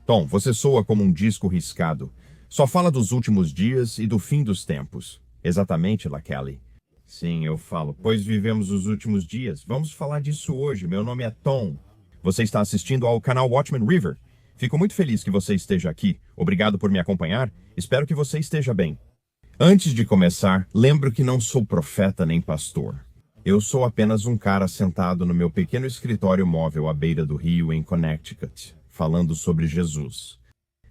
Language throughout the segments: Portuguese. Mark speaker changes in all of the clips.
Speaker 1: Tom, você soa como um disco riscado. Só fala dos últimos dias e do fim dos tempos. Exatamente, LaKelly. Sim, eu falo, pois vivemos os últimos dias. Vamos falar disso hoje. Meu nome é Tom. Você está assistindo ao canal Watchman River. Fico muito feliz que você esteja aqui. Obrigado por me acompanhar. Espero que você esteja bem. Antes de começar, lembro que não sou profeta nem pastor. Eu sou apenas um cara sentado no meu pequeno escritório móvel à beira do rio em Connecticut, falando sobre Jesus.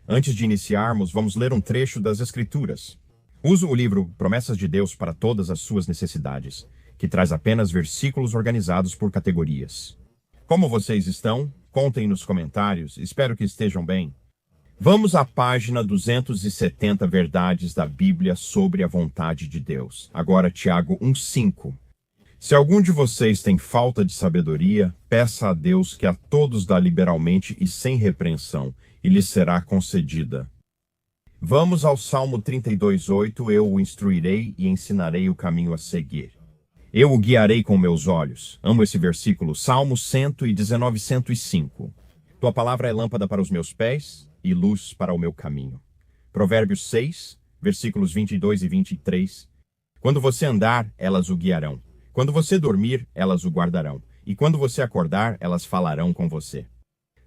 Speaker 1: Antes de iniciarmos, vamos ler um trecho das Escrituras. Uso o livro Promessas de Deus para Todas as Suas Necessidades, que traz apenas versículos organizados por categorias. Como vocês estão? Contem nos comentários. Espero que estejam bem. Vamos à página 270 Verdades da Bíblia sobre a vontade de Deus. Agora, Tiago 1,5. Se algum de vocês tem falta de sabedoria, peça a Deus que a todos dá liberalmente e sem repreensão, e lhe será concedida. Vamos ao Salmo 32:8. Eu o instruirei e ensinarei o caminho a seguir. Eu o guiarei com meus olhos. Amo esse versículo. Salmo 119, 105. Tua palavra é lâmpada para os meus pés e luz para o meu caminho. Provérbios 6, versículos 22 e 23. Quando você andar, elas o guiarão. Quando você dormir, elas o guardarão. E quando você acordar, elas falarão com você.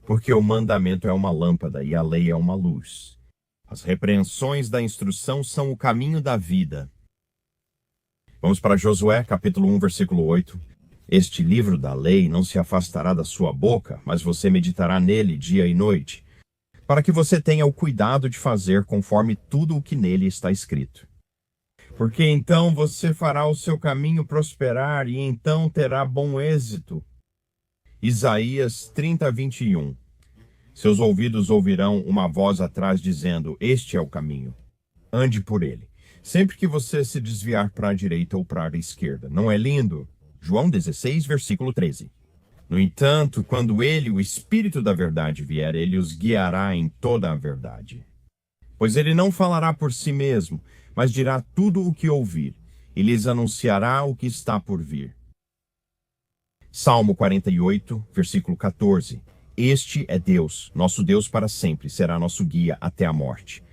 Speaker 1: Porque o mandamento é uma lâmpada e a lei é uma luz. As repreensões da instrução são o caminho da vida. Vamos para Josué, capítulo 1, versículo 8. Este livro da lei não se afastará da sua boca, mas você meditará nele dia e noite, para que você tenha o cuidado de fazer conforme tudo o que nele está escrito. Porque então você fará o seu caminho prosperar e então terá bom êxito. Isaías 30, 21. Seus ouvidos ouvirão uma voz atrás dizendo, este é o caminho. Ande por ele. Sempre que você se desviar para a direita ou para a esquerda. Não é lindo? João 16, versículo 13. No entanto, quando ele, o Espírito da verdade, vier, ele os guiará em toda a verdade. Pois ele não falará por si mesmo, mas dirá tudo o que ouvir, e lhes anunciará o que está por vir. Salmo 48, versículo 14. Este é Deus, nosso Deus para sempre, será nosso guia até a morte.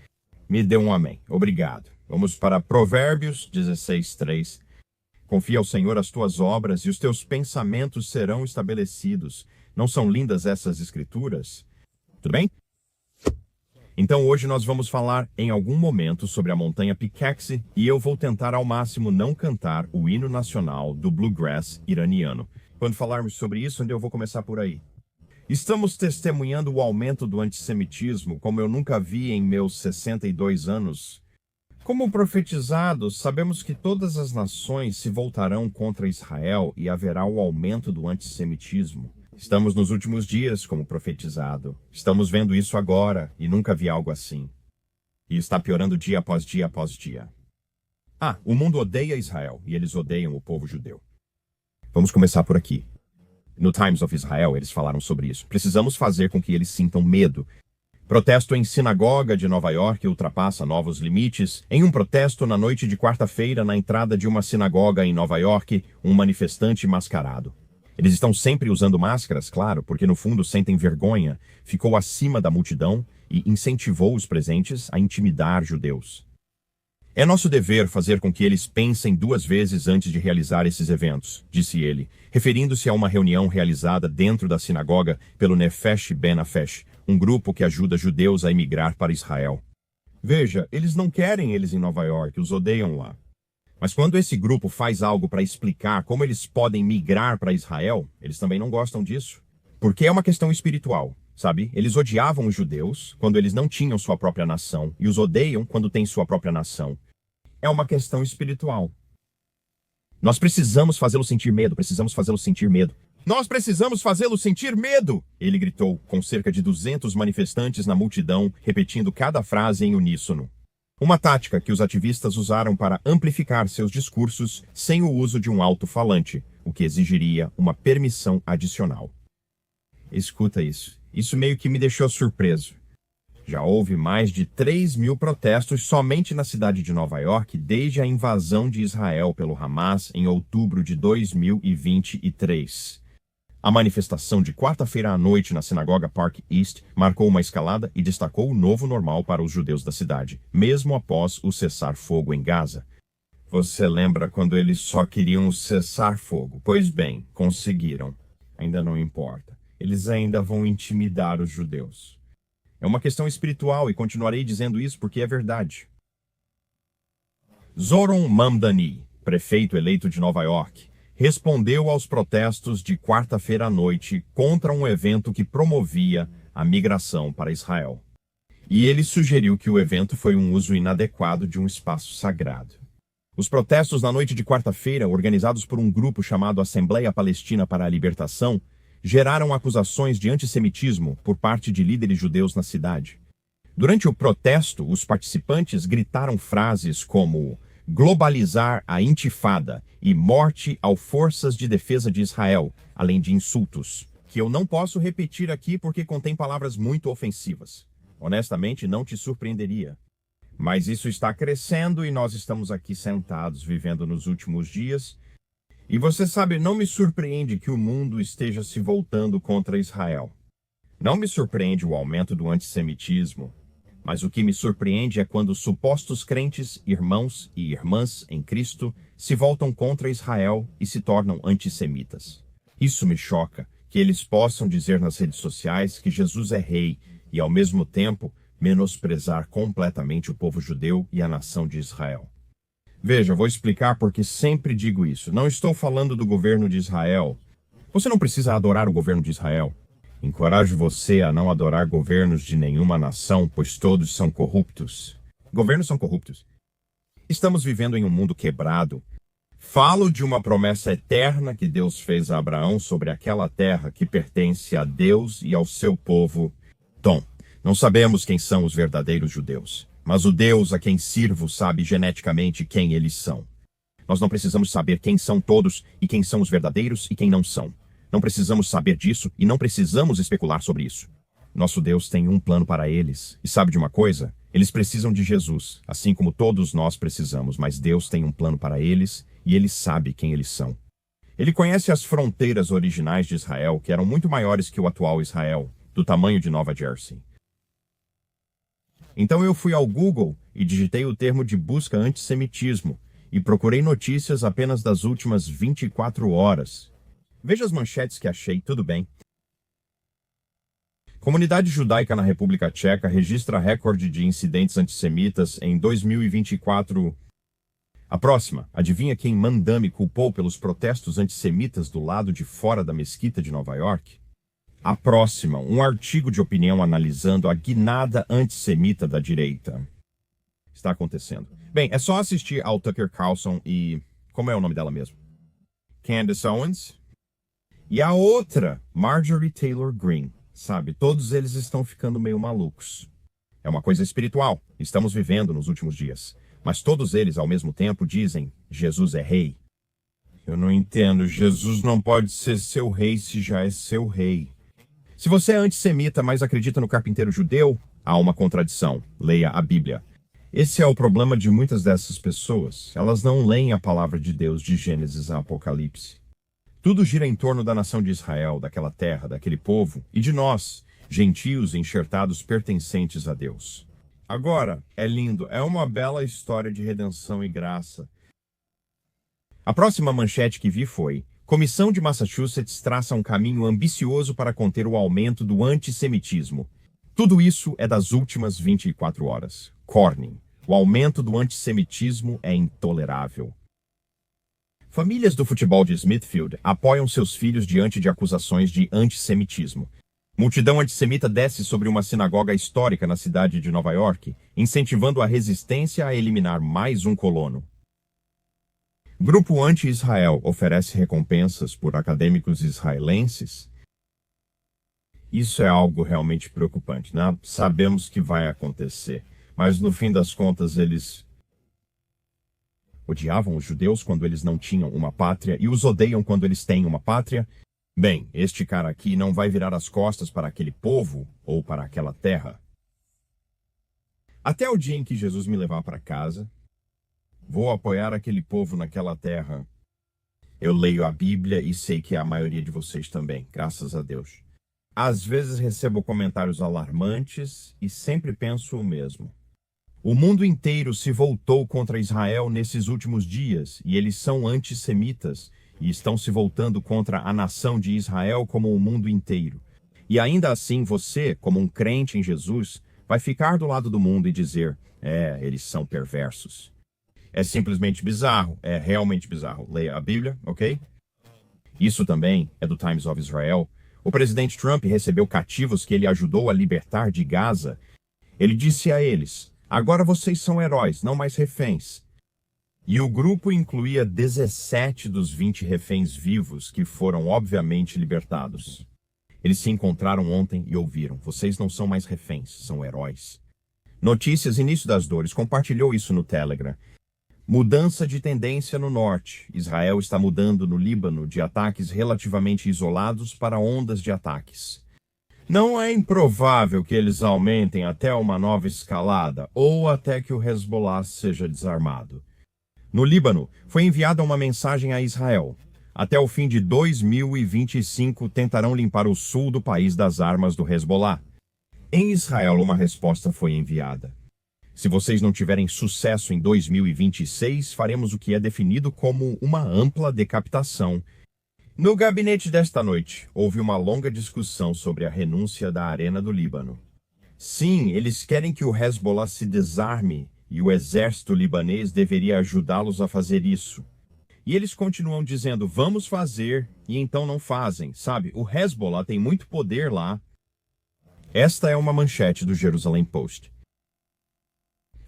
Speaker 1: Me dê um amém. Obrigado. Vamos para Provérbios 16, 3. Confia ao Senhor as tuas obras e os teus pensamentos serão estabelecidos. Não são lindas essas escrituras? Tudo bem? Então hoje nós vamos falar em algum momento sobre a montanha Pickaxe e eu vou tentar ao máximo não cantar o hino nacional do bluegrass iraniano. Quando falarmos sobre isso, eu vou começar por aí. Estamos testemunhando o aumento do antissemitismo como eu nunca vi em meus 62 anos. Como profetizados, sabemos que todas as nações se voltarão contra Israel e haverá o aumento do antissemitismo. Estamos nos últimos dias, como profetizado. Estamos vendo isso agora e nunca vi algo assim. E está piorando dia após dia após dia. O mundo odeia Israel e eles odeiam o povo judeu. Vamos começar por aqui. No Times of Israel, eles falaram sobre isso. Precisamos fazer com que eles sintam medo. Protesto em sinagoga de Nova York ultrapassa novos limites. Em um protesto na noite de quarta-feira, na entrada de uma sinagoga em Nova York, um manifestante mascarado. Eles estão sempre usando máscaras, claro, porque no fundo sentem vergonha. Ficou acima da multidão e incentivou os presentes a intimidar judeus. É nosso dever fazer com que eles pensem duas vezes antes de realizar esses eventos, disse ele, referindo-se a uma reunião realizada dentro da sinagoga pelo Nefesh Ben Afesh, um grupo que ajuda judeus a emigrar para Israel. Veja, eles não querem eles em Nova York, os odeiam lá. Mas quando esse grupo faz algo para explicar como eles podem migrar para Israel, eles também não gostam disso. Porque é uma questão espiritual, sabe? Eles odiavam os judeus quando eles não tinham sua própria nação e os odeiam quando têm sua própria nação. É uma questão espiritual. Nós precisamos fazê-lo sentir medo, precisamos fazê-lo sentir medo. Nós precisamos fazê-lo sentir medo! Ele gritou, com cerca de 200 manifestantes na multidão, repetindo cada frase em uníssono. Uma tática que os ativistas usaram para amplificar seus discursos sem o uso de um alto-falante, o que exigiria uma permissão adicional. Escuta isso. Isso meio que me deixou surpreso. Já houve mais de 3.000 protestos somente na cidade de Nova York desde a invasão de Israel pelo Hamas em outubro de 2023. A manifestação de quarta-feira à noite na sinagoga Park East marcou uma escalada e destacou o novo normal para os judeus da cidade, mesmo após o cessar-fogo em Gaza. Você lembra quando eles só queriam cessar fogo? Pois bem, conseguiram. Ainda não importa. Eles ainda vão intimidar os judeus. É uma questão espiritual e continuarei dizendo isso porque é verdade. Zohran Mamdani, prefeito eleito de Nova York, respondeu aos protestos de quarta-feira à noite contra um evento que promovia a migração para Israel. E ele sugeriu que o evento foi um uso inadequado de um espaço sagrado. Os protestos na noite de quarta-feira, organizados por um grupo chamado Assembleia Palestina para a Libertação, geraram acusações de antissemitismo por parte de líderes judeus na cidade. Durante o protesto, os participantes gritaram frases como globalizar a intifada e morte às forças de defesa de Israel, além de insultos, que eu não posso repetir aqui porque contém palavras muito ofensivas. Honestamente, não te surpreenderia. Mas isso está crescendo e nós estamos aqui sentados, vivendo nos últimos dias. E você sabe, não me surpreende que o mundo esteja se voltando contra Israel. Não me surpreende o aumento do antissemitismo. Mas o que me surpreende é quando supostos crentes, irmãos e irmãs em Cristo, se voltam contra Israel e se tornam antissemitas. Isso me choca, que eles possam dizer nas redes sociais que Jesus é rei e, ao mesmo tempo, menosprezar completamente o povo judeu e a nação de Israel. Veja, vou explicar porque sempre digo isso. Não estou falando do governo de Israel. Você não precisa adorar o governo de Israel. Encorajo você a não adorar governos de nenhuma nação, pois todos são corruptos. Governos são corruptos. Estamos vivendo em um mundo quebrado. Falo de uma promessa eterna que Deus fez a Abraão sobre aquela terra que pertence a Deus e ao seu povo. Tom, não sabemos quem são os verdadeiros judeus. Mas o Deus a quem sirvo sabe geneticamente quem eles são. Nós não precisamos saber quem são todos e quem são os verdadeiros e quem não são. Não precisamos saber disso e não precisamos especular sobre isso. Nosso Deus tem um plano para eles. E sabe de uma coisa? Eles precisam de Jesus, assim como todos nós precisamos, mas Deus tem um plano para eles e Ele sabe quem eles são. Ele conhece as fronteiras originais de Israel, que eram muito maiores que o atual Israel, do tamanho de Nova Jersey. Então eu fui ao Google e digitei o termo de busca antissemitismo e procurei notícias apenas das últimas 24 horas. Veja as manchetes que achei, tudo bem. Comunidade judaica na República Tcheca registra recorde de incidentes antissemitas em 2024. A próxima, adivinha quem Mamdani culpou pelos protestos antissemitas do lado de fora da mesquita de Nova York? A próxima, um artigo de opinião analisando a guinada antissemita da direita. Está acontecendo. Bem, é só assistir ao Tucker Carlson e... como é o nome dela mesmo? Candace Owens. E a outra, Marjorie Taylor Greene. Sabe, todos eles estão ficando meio malucos. É uma coisa espiritual. Estamos vivendo nos últimos dias. Mas todos eles, ao mesmo tempo, dizem, Jesus é rei. Eu não entendo. Jesus não pode ser seu rei se já é seu rei. Se você é antissemita, mas acredita no carpinteiro judeu, há uma contradição. Leia a Bíblia. Esse é o problema de muitas dessas pessoas. Elas não leem a palavra de Deus de Gênesis a Apocalipse. Tudo gira em torno da nação de Israel, daquela terra, daquele povo, e de nós, gentios enxertados pertencentes a Deus. Agora, é lindo, é uma bela história de redenção e graça. A próxima manchete que vi foi: Comissão de Massachusetts traça um caminho ambicioso para conter o aumento do antissemitismo. Tudo isso é das últimas 24 horas. Corning. O aumento do antissemitismo é intolerável. Famílias do futebol de Smithfield apoiam seus filhos diante de acusações de antissemitismo. Multidão antissemita desce sobre uma sinagoga histórica na cidade de Nova York, incentivando a resistência a eliminar mais um colono. Grupo anti-Israel oferece recompensas por acadêmicos israelenses? Isso é algo realmente preocupante, né? Sabemos que vai acontecer, mas no fim das contas eles odiavam os judeus quando eles não tinham uma pátria e os odeiam quando eles têm uma pátria. Bem, este cara aqui não vai virar as costas para aquele povo ou para aquela terra. Até o dia em que Jesus me levar para casa, vou apoiar aquele povo naquela terra. Eu leio a Bíblia e sei que a maioria de vocês também, graças a Deus. Às vezes recebo comentários alarmantes e sempre penso o mesmo. O mundo inteiro se voltou contra Israel nesses últimos dias e eles são antissemitas e estão se voltando contra a nação de Israel como o mundo inteiro. E ainda assim você, como um crente em Jesus, vai ficar do lado do mundo e dizer: eles são perversos. É simplesmente bizarro, é realmente bizarro. Leia a Bíblia, ok? Isso também é do Times of Israel. O presidente Trump recebeu cativos que ele ajudou a libertar de Gaza. Ele disse a eles: agora vocês são heróis, não mais reféns. E o grupo incluía 17 dos 20 reféns vivos que foram obviamente libertados. Eles se encontraram ontem e ouviram: vocês não são mais reféns, são heróis. Notícias Início das Dores compartilhou isso no Telegram. Mudança de tendência no norte. Israel está mudando no Líbano de ataques relativamente isolados para ondas de ataques. Não é improvável que eles aumentem até uma nova escalada ou até que o Hezbollah seja desarmado. No Líbano, foi enviada uma mensagem a Israel. Até o fim de 2025 tentarão limpar o sul do país das armas do Hezbollah. Em Israel, uma resposta foi enviada. Se vocês não tiverem sucesso em 2026, faremos o que é definido como uma ampla decapitação. No gabinete desta noite, houve uma longa discussão sobre a renúncia da Arena do Líbano. Sim, eles querem que o Hezbollah se desarme e o exército libanês deveria ajudá-los a fazer isso. E eles continuam dizendo: vamos fazer, e então não fazem, sabe? O Hezbollah tem muito poder lá. Esta é uma manchete do Jerusalem Post.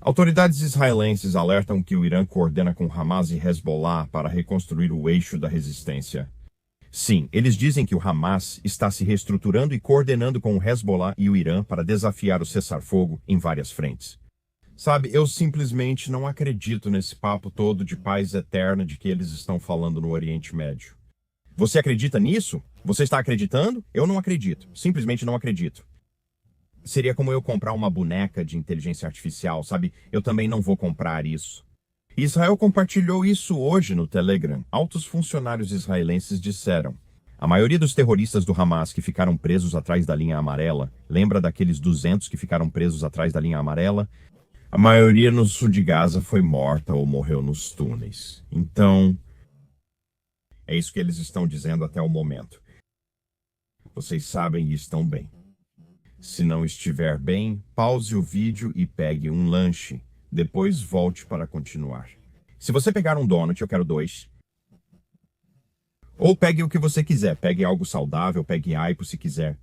Speaker 1: Autoridades israelenses alertam que o Irã coordena com Hamas e Hezbollah para reconstruir o eixo da resistência. Sim, eles dizem que o Hamas está se reestruturando e coordenando com o Hezbollah e o Irã para desafiar o cessar-fogo em várias frentes. Sabe, eu simplesmente não acredito nesse papo todo de paz eterna de que eles estão falando no Oriente Médio. Você acredita nisso? Você está acreditando? Eu não acredito. Simplesmente não acredito. Seria como eu comprar uma boneca de inteligência artificial, sabe? Eu também não vou comprar isso. Israel compartilhou isso hoje no Telegram. Altos funcionários israelenses disseram: a maioria dos terroristas do Hamas que ficaram presos atrás da linha amarela, lembra daqueles 200 que ficaram presos atrás da linha amarela? A maioria no sul de Gaza foi morta ou morreu nos túneis. Então, é isso que eles estão dizendo até o momento. Vocês sabem e estão bem. Se não estiver bem, pause o vídeo e pegue um lanche. Depois volte para continuar. Se você pegar um donut, eu quero 2. Ou pegue o que você quiser. Pegue algo saudável, pegue aipo se quiser.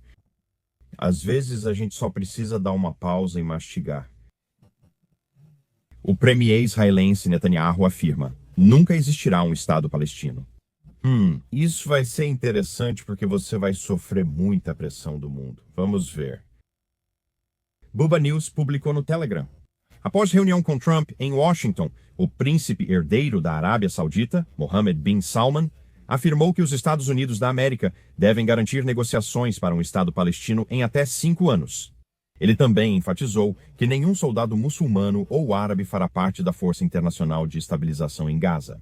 Speaker 1: Às vezes a gente só precisa dar uma pausa e mastigar. O premier israelense Netanyahu afirma: nunca existirá um Estado palestino. Isso vai ser interessante porque você vai sofrer muita pressão do mundo. Vamos ver. Buba News publicou no Telegram. Após reunião com Trump em Washington, o príncipe herdeiro da Arábia Saudita, Mohammed bin Salman, afirmou que os Estados Unidos da América devem garantir negociações para um Estado palestino em até 5 anos. Ele também enfatizou que nenhum soldado muçulmano ou árabe fará parte da Força Internacional de Estabilização em Gaza.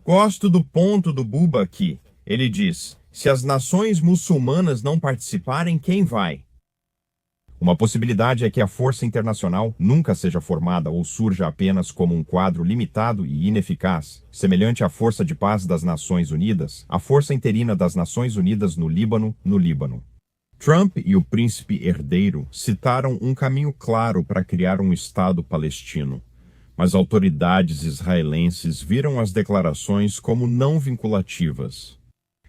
Speaker 1: Gosto do ponto do Buba aqui. Ele diz: se as nações muçulmanas não participarem, quem vai? Uma possibilidade é que a Força Internacional nunca seja formada ou surja apenas como um quadro limitado e ineficaz, semelhante à Força de Paz das Nações Unidas, a Força Interina das Nações Unidas no Líbano. Trump e o príncipe herdeiro citaram um caminho claro para criar um Estado palestino, mas autoridades israelenses viram as declarações como não vinculativas.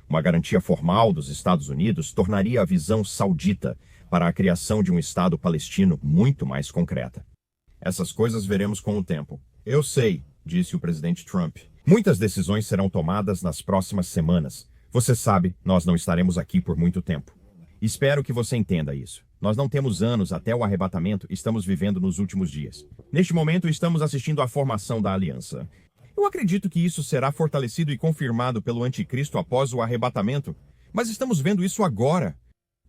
Speaker 1: Uma garantia formal dos Estados Unidos tornaria a visão saudita para a criação de um Estado palestino muito mais concreta. Essas coisas veremos com o tempo. Eu sei, disse o presidente Trump. Muitas decisões serão tomadas nas próximas semanas. Você sabe, nós não estaremos aqui por muito tempo. Espero que você entenda isso. Nós não temos anos até o arrebatamento, estamos vivendo nos últimos dias. Neste momento, estamos assistindo à formação da aliança. Eu acredito que isso será fortalecido e confirmado pelo anticristo após o arrebatamento, mas estamos vendo isso agora.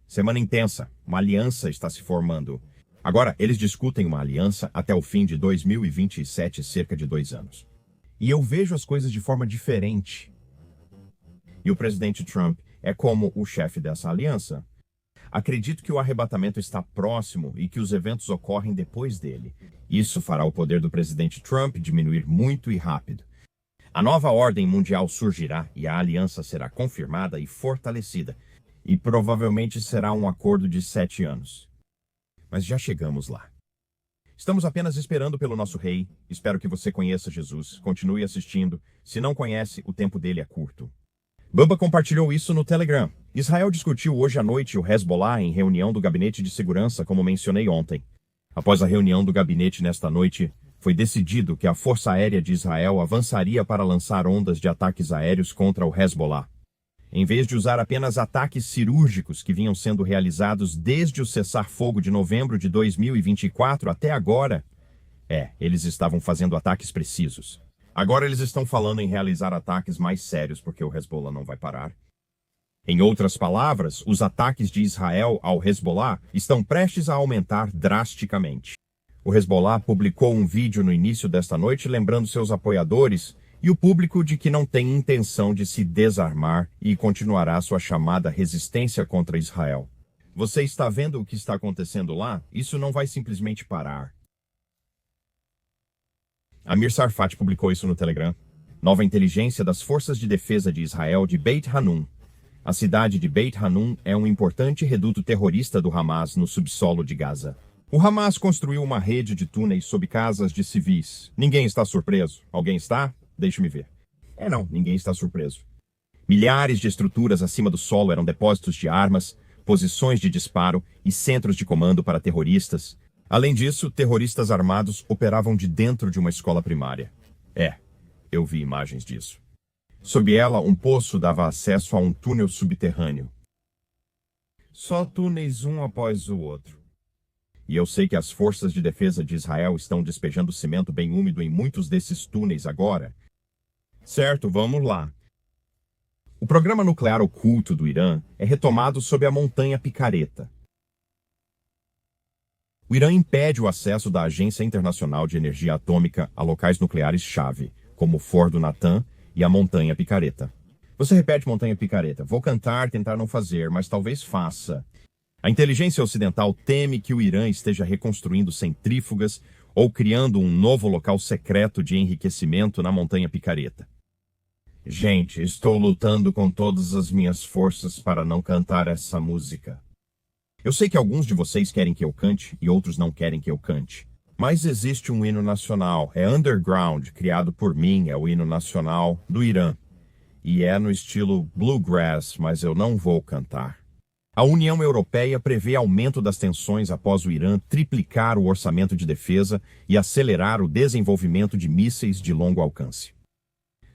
Speaker 1: Semana intensa, uma aliança está se formando. Agora, eles discutem uma aliança até o fim de 2027, cerca de 2 anos. E eu vejo as coisas de forma diferente. e o presidente Trump é como o chefe dessa aliança. Acredito que o arrebatamento está próximo e que os eventos ocorrem depois dele. Isso fará o poder do presidente Trump diminuir muito e rápido. A nova ordem mundial surgirá e a aliança será confirmada e fortalecida, e provavelmente será um acordo de 7 anos. Mas já chegamos lá. Estamos apenas esperando pelo nosso rei. Espero que você conheça Jesus. Continue assistindo. Se não conhece, o tempo dele é curto. Bubba compartilhou isso no Telegram. Israel discutiu hoje à noite o Hezbollah em reunião do Gabinete de Segurança, como mencionei ontem. Após a reunião do gabinete nesta noite, foi decidido que a Força Aérea de Israel avançaria para lançar ondas de ataques aéreos contra o Hezbollah. Em vez de usar apenas ataques cirúrgicos que vinham sendo realizados desde o cessar-fogo de novembro de 2024 até agora, eles estavam fazendo ataques precisos. Agora eles estão falando em realizar ataques mais sérios porque o Hezbollah não vai parar. Em outras palavras, os ataques de Israel ao Hezbollah estão prestes a aumentar drasticamente. O Hezbollah publicou um vídeo no início desta noite lembrando seus apoiadores e o público de que não tem intenção de se desarmar e continuará sua chamada resistência contra Israel. Você está vendo o que está acontecendo lá? Isso não vai simplesmente parar. Amir Sarfat publicou isso no Telegram. Nova inteligência das Forças de Defesa de Israel de Beit Hanun. A cidade de Beit Hanun é um importante reduto terrorista do Hamas no subsolo de Gaza. O Hamas construiu uma rede de túneis sob casas de civis. Ninguém está surpreso. Alguém está? Deixe-me ver. Não, ninguém está surpreso. Milhares de estruturas acima do solo eram depósitos de armas, posições de disparo e centros de comando para terroristas. Além disso, terroristas armados operavam de dentro de uma escola primária. Eu vi imagens disso. Sob ela, um poço dava acesso a um túnel subterrâneo. Só túneis um após o outro. E eu sei que as forças de defesa de Israel estão despejando cimento bem úmido em muitos desses túneis agora. Certo, vamos lá. O programa nuclear oculto do Irã é retomado sob a montanha Picareta. O Irã impede o acesso da Agência Internacional de Energia Atômica a locais nucleares-chave, como Fordo Natanz e a montanha Picareta. Você repete montanha Picareta. Vou tentar não fazer, mas talvez faça. A inteligência ocidental teme que o Irã esteja reconstruindo centrífugas ou criando um novo local secreto de enriquecimento na montanha Picareta. Gente, estou lutando com todas as minhas forças para não cantar essa música. Eu sei que alguns de vocês querem que eu cante e outros não querem que eu cante. Mas existe um hino nacional, é Underground, criado por mim, é o hino nacional do Irã. E é no estilo bluegrass, mas eu não vou cantar. A União Europeia prevê aumento das tensões após o Irã triplicar o orçamento de defesa e acelerar o desenvolvimento de mísseis de longo alcance.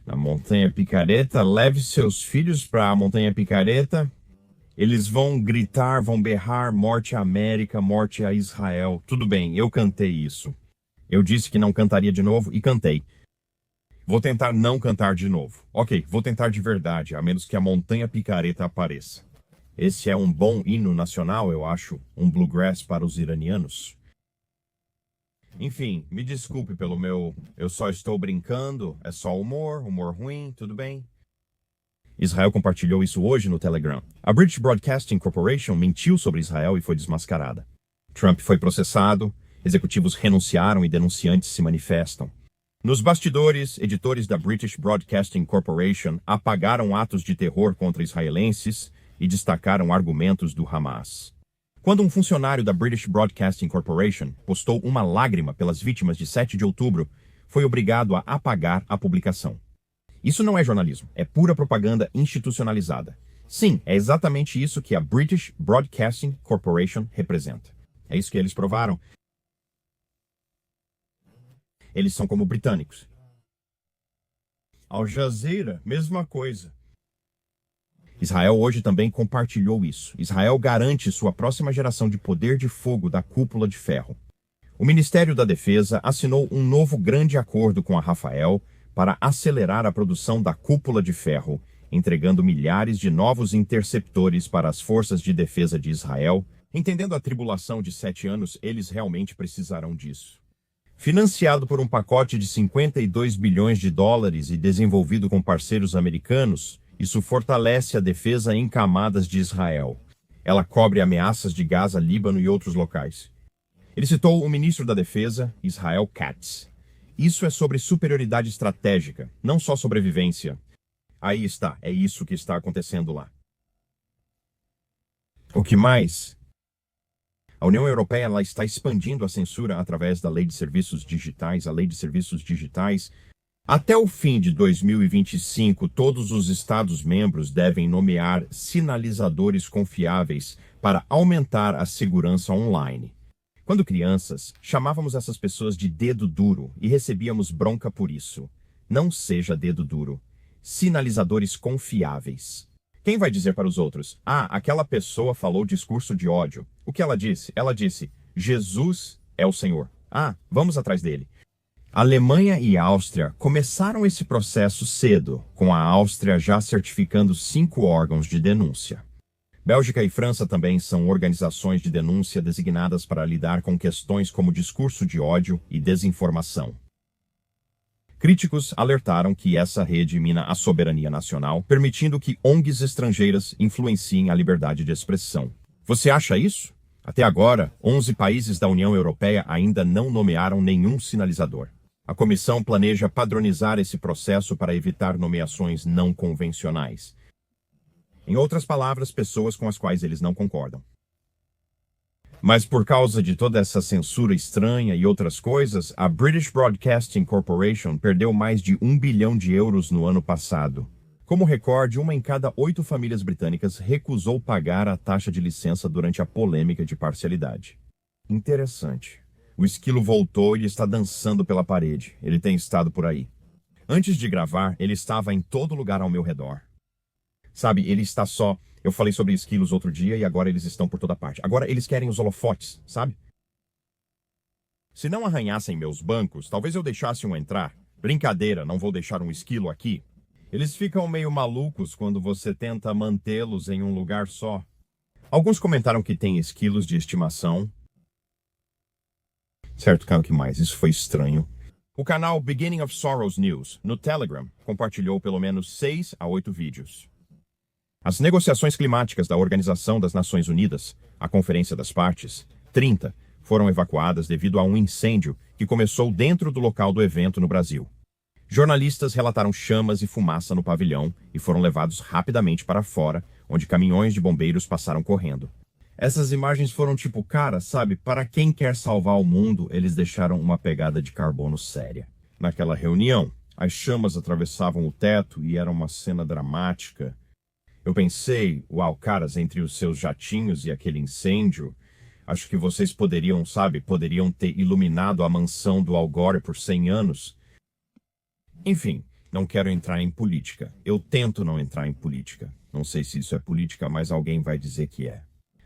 Speaker 1: Na Montanha Picareta, leve seus filhos para a Montanha Picareta. Eles vão gritar, vão berrar, morte à América, morte a Israel. Tudo bem, eu cantei isso. Eu disse que não cantaria de novo e cantei. Vou tentar não cantar de novo. Ok, vou tentar de verdade, a menos que a Montanha Picareta apareça. Esse é um bom hino nacional, eu acho, um bluegrass para os iranianos. Enfim, me desculpe pelo meu... Eu só estou brincando, é só humor ruim, tudo bem? Israel compartilhou isso hoje no Telegram. A British Broadcasting Corporation mentiu sobre Israel e foi desmascarada. Trump foi processado, executivos renunciaram e denunciantes se manifestam. Nos bastidores, editores da British Broadcasting Corporation apagaram atos de terror contra israelenses e destacaram argumentos do Hamas. Quando um funcionário da British Broadcasting Corporation postou uma lágrima pelas vítimas de 7 de outubro, foi obrigado a apagar a publicação. Isso não é jornalismo, é pura propaganda institucionalizada. Sim, é exatamente isso que a British Broadcasting Corporation representa. É isso que eles provaram. Eles são como britânicos. Al Jazeera, mesma coisa. Israel hoje também compartilhou isso. Israel garante sua próxima geração de poder de fogo da cúpula de ferro. O Ministério da Defesa assinou um novo grande acordo com a Rafael para acelerar a produção da cúpula de ferro, entregando milhares de novos interceptores para as forças de defesa de Israel. Entendendo a tribulação de 7 anos, eles realmente precisarão disso. Financiado por um pacote de 52 bilhões de dólares e desenvolvido com parceiros americanos, Isso fortalece a defesa em camadas de Israel. Ela cobre ameaças de Gaza, Líbano e outros locais. Ele citou o ministro da Defesa, Israel Katz. Isso é sobre superioridade estratégica, não só sobrevivência. Aí está, é isso que está acontecendo lá. O que mais? A União Europeia ela está expandindo a censura através da Lei de Serviços Digitais, a Lei de Serviços Digitais. Até o fim de 2025, todos os Estados-membros devem nomear sinalizadores confiáveis para aumentar a segurança online. Quando crianças, chamávamos essas pessoas de dedo duro e recebíamos bronca por isso. Não seja dedo duro. Sinalizadores confiáveis. Quem vai dizer para os outros, aquela pessoa falou discurso de ódio. O que ela disse? Ela disse, Jesus é o Senhor. Vamos atrás dele. A Alemanha e a Áustria começaram esse processo cedo, com a Áustria já certificando 5 órgãos de denúncia. Bélgica e França também são organizações de denúncia designadas para lidar com questões como discurso de ódio e desinformação. Críticos alertaram que essa rede mina a soberania nacional, permitindo que ONGs estrangeiras influenciem a liberdade de expressão. Você acha isso? Até agora, 11 países da União Europeia ainda não nomearam nenhum sinalizador. A comissão planeja padronizar esse processo para evitar nomeações não convencionais. Em outras palavras, pessoas com as quais eles não concordam. Mas por causa de toda essa censura estranha e outras coisas, a British Broadcasting Corporation perdeu mais de 1 bilhão de euros no ano passado. Como recorde, 1 em cada 8 famílias britânicas recusou pagar a taxa de licença durante a polêmica de parcialidade. Interessante. O esquilo voltou e está dançando pela parede. Ele tem estado por aí. Antes de gravar, ele estava em todo lugar ao meu redor. Sabe, ele está só... Eu falei sobre esquilos outro dia e agora eles estão por toda parte. Agora eles querem os holofotes, sabe? Se não arranhassem meus bancos, talvez eu deixasse um entrar. Brincadeira, não vou deixar um esquilo aqui. Eles ficam meio malucos quando você tenta mantê-los em um lugar só. Alguns comentaram que tem esquilos de estimação. Certo, cara, o que mais? Isso foi estranho. O canal Beginning of Sorrows News, no Telegram, compartilhou pelo menos 6 a 8 vídeos. As negociações climáticas da Organização das Nações Unidas, a Conferência das Partes, 30, foram evacuadas devido a um incêndio que começou dentro do local do evento no Brasil. Jornalistas relataram chamas e fumaça no pavilhão e foram levados rapidamente para fora, onde caminhões de bombeiros passaram correndo. Essas imagens foram tipo, cara, sabe, para quem quer salvar o mundo, eles deixaram uma pegada de carbono séria. Naquela reunião, as chamas atravessavam o teto e era uma cena dramática. Eu pensei, uau, caras, entre os seus jatinhos e aquele incêndio, acho que vocês poderiam ter iluminado a mansão do Al Gore por 100 anos. Enfim, não quero entrar em política. Eu tento não entrar em política. Não sei se isso é política, mas alguém vai dizer que é.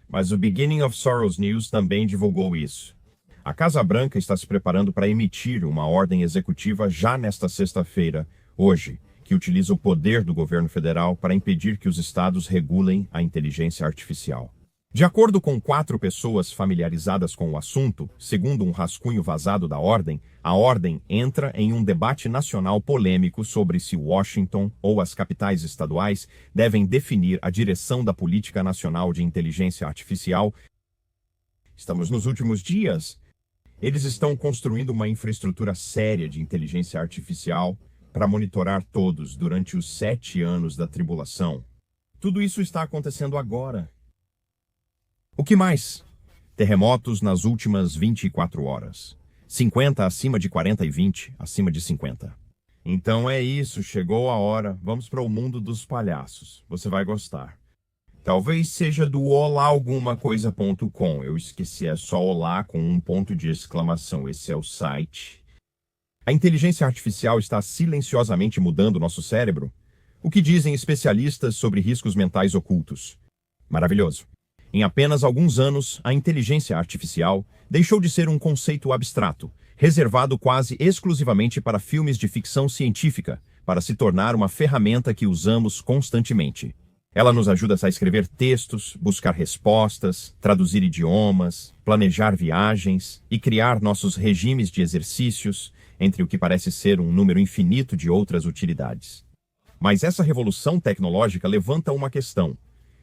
Speaker 1: Mas o Beginning of Sorrows News também divulgou isso. A Casa Branca está se preparando para emitir uma ordem executiva já nesta sexta-feira, hoje, que utiliza o poder do governo federal para impedir que os estados regulem a inteligência artificial. De acordo com 4 pessoas familiarizadas com o assunto, segundo um rascunho vazado da ordem, a ordem entra em um debate nacional polêmico sobre se Washington ou as capitais estaduais devem definir a direção da política nacional de inteligência artificial. Estamos nos últimos dias. Eles estão construindo uma infraestrutura séria de inteligência artificial para monitorar todos durante os 7 anos da tribulação. Tudo isso está acontecendo agora. O que mais? Terremotos nas últimas 24 horas. 50 acima de 40 e 20 acima de 50. Então é isso, chegou a hora. Vamos para o mundo dos palhaços. Você vai gostar. Talvez seja do olaalgumacoisa.com. Eu esqueci, é só olá com um ponto de exclamação. Esse é o site. A inteligência artificial está silenciosamente mudando nosso cérebro? O que dizem especialistas sobre riscos mentais ocultos? Maravilhoso. Em apenas alguns anos, a inteligência artificial deixou de ser um conceito abstrato, reservado quase exclusivamente para filmes de ficção científica, para se tornar uma ferramenta que usamos constantemente. Ela nos ajuda a escrever textos, buscar respostas, traduzir idiomas, planejar viagens e criar nossos regimes de exercícios, entre o que parece ser um número infinito de outras utilidades. Mas essa revolução tecnológica levanta uma questão.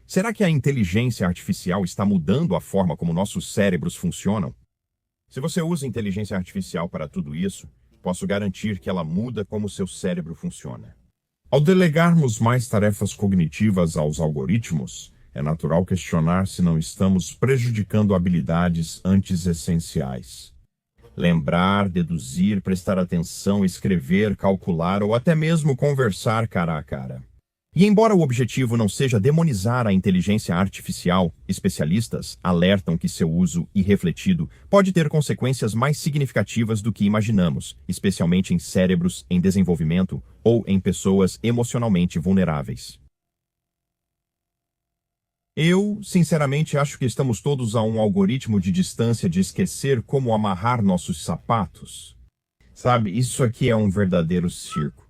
Speaker 1: Será que a inteligência artificial está mudando a forma como nossos cérebros funcionam? Se você usa inteligência artificial para tudo isso, posso garantir que ela muda como seu cérebro funciona. Ao delegarmos mais tarefas cognitivas aos algoritmos, é natural questionar se não estamos prejudicando habilidades antes essenciais. Lembrar, deduzir, prestar atenção, escrever, calcular ou até mesmo conversar cara a cara. E embora o objetivo não seja demonizar a inteligência artificial, especialistas alertam que seu uso irrefletido pode ter consequências mais significativas do que imaginamos, especialmente em cérebros em desenvolvimento ou em pessoas emocionalmente vulneráveis. Eu, sinceramente, acho que estamos todos a um algoritmo de distância de esquecer como amarrar nossos sapatos. Sabe, isso aqui é um verdadeiro circo.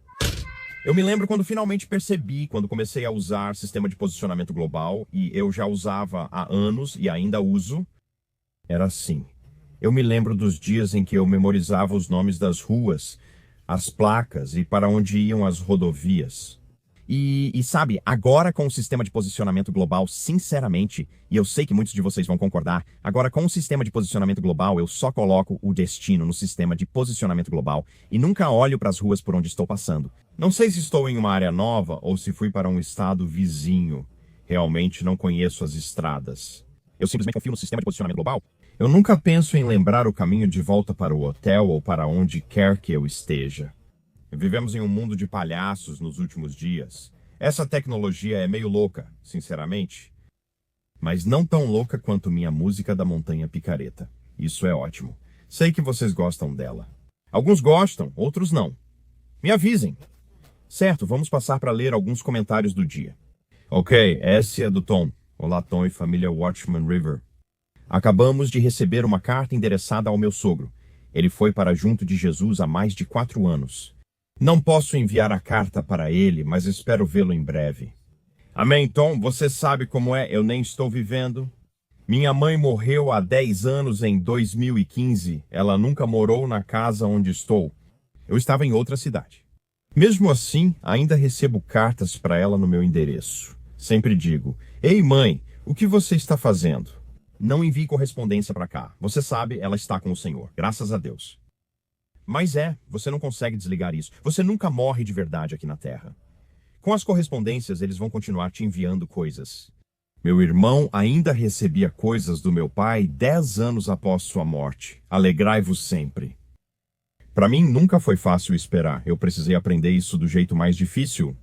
Speaker 1: Eu me lembro quando finalmente percebi, quando comecei a usar sistema de posicionamento global, e eu já usava há anos e ainda uso, era assim. Eu me lembro dos dias em que eu memorizava os nomes das ruas, as placas e para onde iam as rodovias. E sabe, agora com o sistema de posicionamento global, sinceramente, e eu sei que muitos de vocês vão concordar, agora com o sistema de posicionamento global, eu só coloco o destino no sistema de posicionamento global e nunca olho para as ruas por onde estou passando. Não sei se estou em uma área nova ou se fui para um estado vizinho. Realmente não conheço as estradas. Eu simplesmente confio no sistema de posicionamento global. Eu nunca penso em lembrar o caminho de volta para o hotel ou para onde quer que eu esteja. Vivemos em um mundo de palhaços nos últimos dias. Essa tecnologia é meio louca, sinceramente. Mas não tão louca quanto minha música da Montanha Picareta. Isso é ótimo. Sei que vocês gostam dela. Alguns gostam, outros não. Me avisem. Certo, vamos passar para ler alguns comentários do dia. Ok, essa é do Tom. Olá, Tom e família Watchman River. Acabamos de receber uma carta endereçada ao meu sogro. Ele foi para junto de Jesus há mais de 4 anos. Não posso enviar a carta para ele, mas espero vê-lo em breve. Amém, Tom. Você sabe como é, eu nem estou vivendo. Minha mãe morreu há 10 anos em 2015. Ela nunca morou na casa onde estou. Eu estava em outra cidade. Mesmo assim, ainda recebo cartas para ela no meu endereço. Sempre digo, ei mãe, o que você está fazendo? Não envie correspondência para cá. Você sabe, ela está com o Senhor. Graças a Deus. Mas você não consegue desligar isso. Você nunca morre de verdade aqui na Terra. Com as correspondências, eles vão continuar te enviando coisas. Meu irmão ainda recebia coisas do meu pai 10 anos após sua morte. Alegrai-vos sempre. Para mim, nunca foi fácil esperar. Eu precisei aprender isso do jeito mais difícil.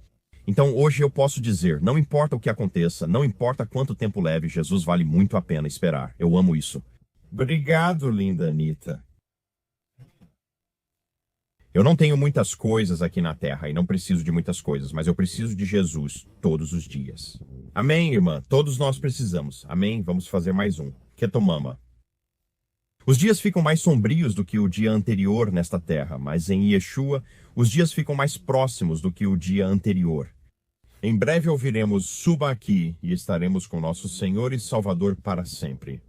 Speaker 1: Então, hoje eu posso dizer, não importa o que aconteça, não importa quanto tempo leve, Jesus vale muito a pena esperar. Eu amo isso. Obrigado, linda Anitta. Eu não tenho muitas coisas aqui na Terra e não preciso de muitas coisas, mas eu preciso de Jesus todos os dias. Amém, irmã? Todos nós precisamos. Amém? Vamos fazer mais um. Ketomama. Os dias ficam mais sombrios do que o dia anterior nesta Terra, mas em Yeshua, os dias ficam mais próximos do que o dia anterior. Em breve ouviremos Suba aqui e estaremos com nosso Senhor e Salvador para sempre.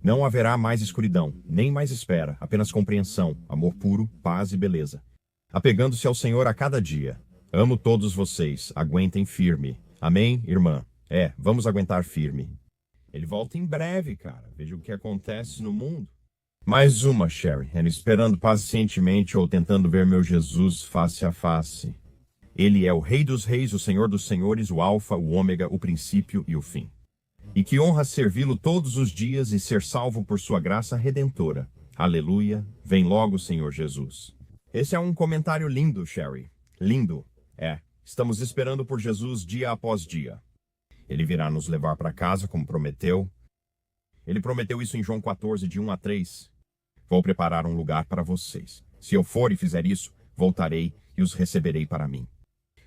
Speaker 1: Não haverá mais escuridão, nem mais espera, apenas compreensão, amor puro, paz e beleza. Apegando-se ao Senhor a cada dia. Amo todos vocês, aguentem firme. Amém, irmã? Vamos aguentar firme. Ele volta em breve, cara. Veja o que acontece no mundo. Mais uma, Sherry. Ela esperando pacientemente ou tentando ver meu Jesus face a face. Ele é o Rei dos Reis, o Senhor dos Senhores, o Alfa, o Ômega, o princípio e o fim. E que honra servi-lo todos os dias e ser salvo por sua graça redentora. Aleluia. Vem logo, Senhor Jesus. Esse é um comentário lindo, Sherry. Lindo. Estamos esperando por Jesus dia após dia. Ele virá nos levar para casa, como prometeu. Ele prometeu isso em João 14, de 1 a 3. Vou preparar um lugar para vocês. Se eu for e fizer isso, voltarei e os receberei para mim.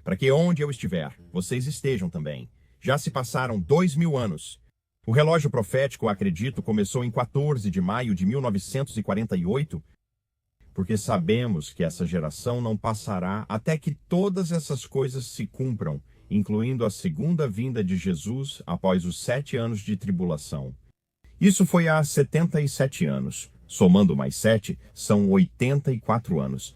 Speaker 1: Para que onde eu estiver, vocês estejam também. Já se passaram 2000 anos. O relógio profético, acredito, começou em 14 de maio de 1948, porque sabemos que essa geração não passará até que todas essas coisas se cumpram, incluindo a segunda vinda de Jesus após os 7 anos de tribulação. Isso foi há 77 anos. Somando mais 7, são 84 anos.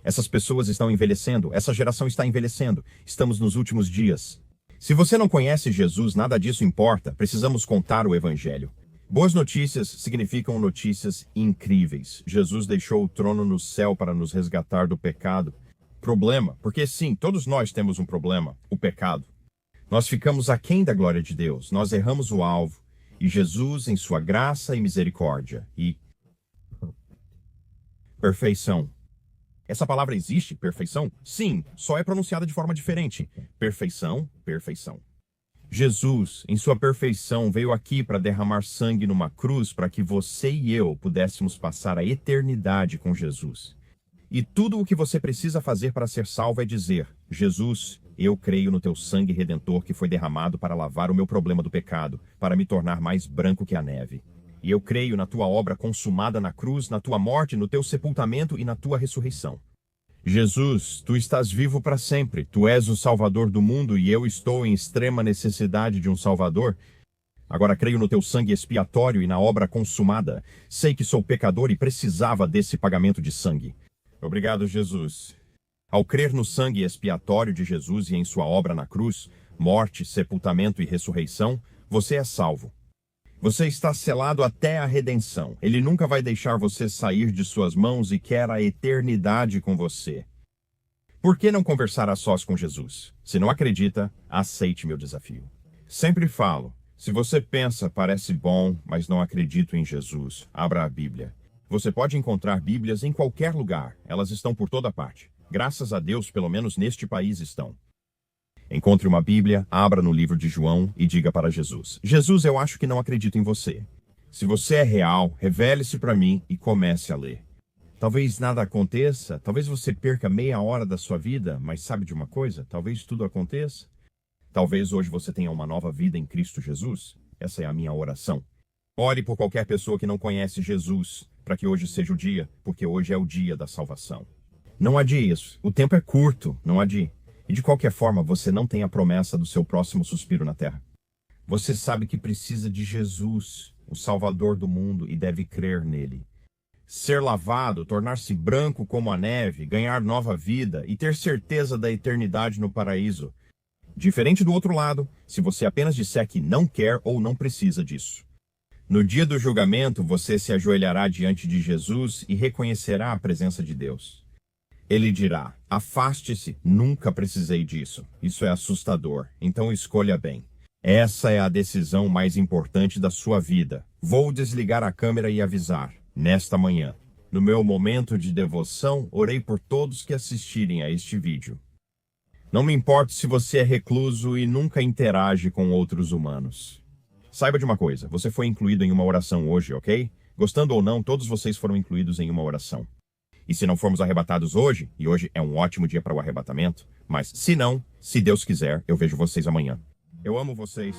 Speaker 1: Essas pessoas estão envelhecendo, essa geração está envelhecendo. Estamos nos últimos dias. Se você não conhece Jesus, nada disso importa. Precisamos contar o evangelho. Boas notícias significam notícias incríveis. Jesus deixou o trono no céu para nos resgatar do pecado. Problema, porque sim, todos nós temos um problema, o pecado. Nós ficamos aquém da glória de Deus, nós erramos o alvo. E Jesus, em sua graça e misericórdia, e perfeição. Essa palavra existe, perfeição? Sim, só é pronunciada de forma diferente. Perfeição, perfeição. Jesus, em sua perfeição, veio aqui para derramar sangue numa cruz para que você e eu pudéssemos passar a eternidade com Jesus. E tudo o que você precisa fazer para ser salvo é dizer: Jesus, eu creio no teu sangue redentor que foi derramado para lavar o meu problema do pecado, para me tornar mais branco que a neve. E eu creio na tua obra consumada na cruz, na tua morte, no teu sepultamento e na tua ressurreição. Jesus, tu estás vivo para sempre, tu és o Salvador do mundo e eu estou em extrema necessidade de um Salvador. Agora creio no teu sangue expiatório e na obra consumada. Sei que sou pecador e precisava desse pagamento de sangue. Obrigado, Jesus. Ao crer no sangue expiatório de Jesus e em sua obra na cruz, morte, sepultamento e ressurreição, você é salvo. Você está selado até a redenção. Ele nunca vai deixar você sair de suas mãos e quer a eternidade com você. Por que não conversar a sós com Jesus? Se não acredita, aceite meu desafio. Sempre falo, se você pensa, parece bom, mas não acredito em Jesus, abra a Bíblia. Você pode encontrar Bíblias em qualquer lugar. Elas estão por toda parte. Graças a Deus, pelo menos neste país estão. Encontre uma Bíblia, abra no livro de João e diga para Jesus: Jesus, eu acho que não acredito em você. Se você é real, revele-se para mim e comece a ler. Talvez nada aconteça, talvez você perca meia hora da sua vida, mas sabe de uma coisa? Talvez tudo aconteça. Talvez hoje você tenha uma nova vida em Cristo Jesus. Essa é a minha oração. Ore por qualquer pessoa que não conhece Jesus, para que hoje seja o dia, porque hoje é o dia da salvação. Não adie isso. O tempo é curto, não adie. E de qualquer forma, você não tem a promessa do seu próximo suspiro na terra. Você sabe que precisa de Jesus, o Salvador do mundo, e deve crer nele. Ser lavado, tornar-se branco como a neve, ganhar nova vida e ter certeza da eternidade no paraíso. Diferente do outro lado, se você apenas disser que não quer ou não precisa disso. No dia do julgamento, você se ajoelhará diante de Jesus e reconhecerá a presença de Deus. Ele dirá: afaste-se, nunca precisei disso. Isso é assustador, então escolha bem. Essa é a decisão mais importante da sua vida. Vou desligar a câmera e avisar. Nesta manhã, no meu momento de devoção, orei por todos que assistirem a este vídeo. Não me importa se você é recluso e nunca interage com outros humanos. Saiba de uma coisa, você foi incluído em uma oração hoje, ok? Gostando ou não, todos vocês foram incluídos em uma oração. E se não formos arrebatados hoje, e hoje é um ótimo dia para o arrebatamento, mas se não, se Deus quiser, eu vejo vocês amanhã. Eu amo vocês.